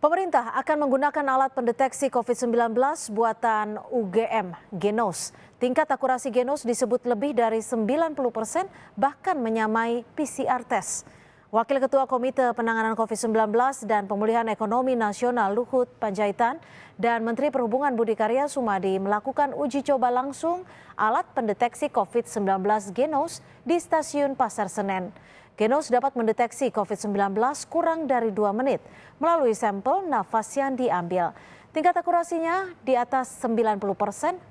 Pemerintah akan menggunakan alat pendeteksi COVID-19 buatan UGM, Genos. Tingkat akurasi Genos disebut lebih dari 90%, bahkan menyamai PCR test. Wakil Ketua Komite Penanganan COVID-19 dan Pemulihan Ekonomi Nasional Luhut Panjaitan dan Menteri Perhubungan Budi Karya Sumadi melakukan uji coba langsung alat pendeteksi COVID-19 Genos di stasiun Pasar Senen. Genos dapat mendeteksi COVID-19 kurang dari 2 menit melalui sampel nafas yang diambil. Tingkat akurasinya di atas 90%,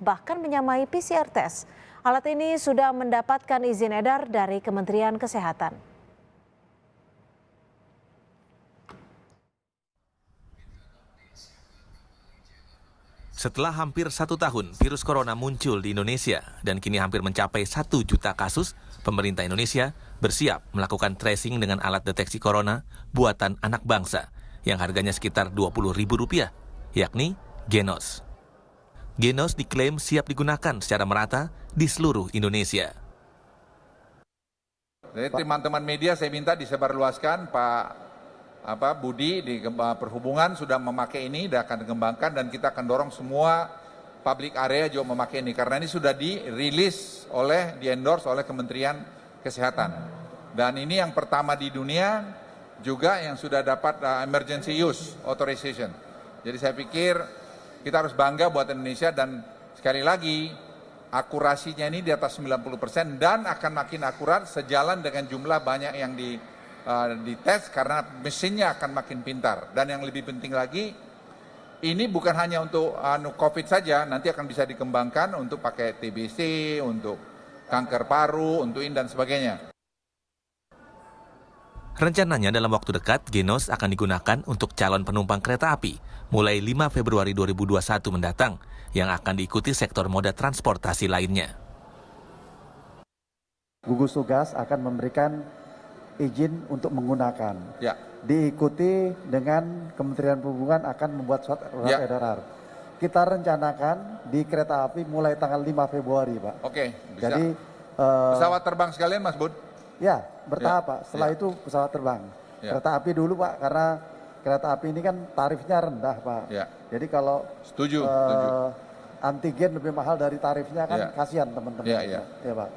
bahkan menyamai PCR test. Alat ini sudah mendapatkan izin edar dari Kementerian Kesehatan. Setelah hampir 1 tahun, virus corona muncul di Indonesia dan kini hampir mencapai 1 juta kasus, pemerintah Indonesia bersiap melakukan tracing dengan alat deteksi corona buatan anak bangsa yang harganya sekitar Rp20.000, yakni Genos. Genos diklaim siap digunakan secara merata di seluruh Indonesia. Jadi teman-teman media saya minta disebarluaskan, Pak Budi di Perhubungan sudah memakai ini, dan akan dikembangkan, dan kita akan dorong semua public area juga memakai ini karena ini sudah di-endorse oleh Kementerian Kesehatan. Dan ini yang pertama di dunia juga yang sudah dapat emergency use authorization. Jadi saya pikir kita harus bangga buat Indonesia, dan sekali lagi akurasinya ini di atas 90% dan akan makin akurat sejalan dengan jumlah banyak yang dites karena mesinnya akan makin pintar. Dan yang lebih penting lagi, ini bukan hanya untuk COVID saja, nanti akan bisa dikembangkan untuk pakai TBC, untuk kanker paru, untuk ini dan sebagainya. Rencananya dalam waktu dekat, Genos akan digunakan untuk calon penumpang kereta api mulai 5 Februari 2021 mendatang yang akan diikuti sektor moda transportasi lainnya. Gugus tugas akan memberikan izin untuk menggunakan. Ya. Diikuti dengan Kementerian Perhubungan akan membuat surat edaran. Kita rencanakan di kereta api mulai tanggal 5 Februari, Pak. Oke, bisa. Jadi pesawat terbang sekalian, Mas Bud? Ya, bertahap, Pak. Setelah itu pesawat terbang. Kereta api dulu, Pak, karena kereta api ini kan tarifnya rendah, Pak. Ya. Jadi kalau Setuju. antigen lebih mahal dari tarifnya kan kasihan teman-teman. Ya, Pak.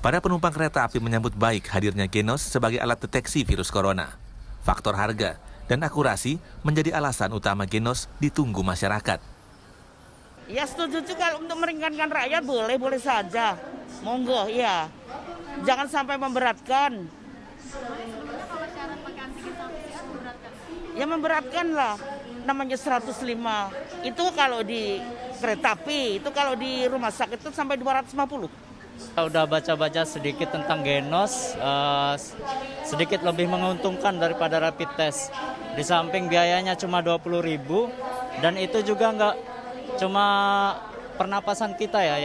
Para penumpang kereta api menyambut baik hadirnya Genos sebagai alat deteksi virus corona. Faktor harga dan akurasi menjadi alasan utama Genos ditunggu masyarakat. Ya setuju juga untuk meringankan rakyat, boleh saja. Monggo, ya. Jangan sampai memberatkan. Ya memberatkan lah, namanya 105. Itu kalau di kereta api, itu kalau di rumah sakit itu sampai 250. Saya udah baca-baca sedikit tentang Genos, sedikit lebih menguntungkan daripada rapid test. Di samping biayanya cuma 20.000 dan itu juga nggak cuma pernapasan kita ya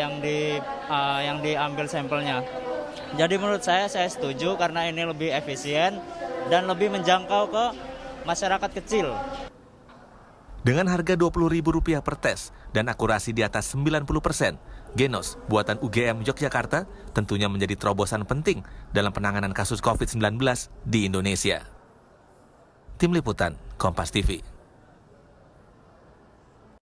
yang diambil sampelnya. Jadi menurut saya setuju karena ini lebih efisien dan lebih menjangkau ke masyarakat kecil. Dengan harga Rp20.000 per tes dan akurasi di atas 90%, Genos buatan UGM Yogyakarta tentunya menjadi terobosan penting dalam penanganan kasus COVID-19 di Indonesia. Tim Liputan, Kompas TV.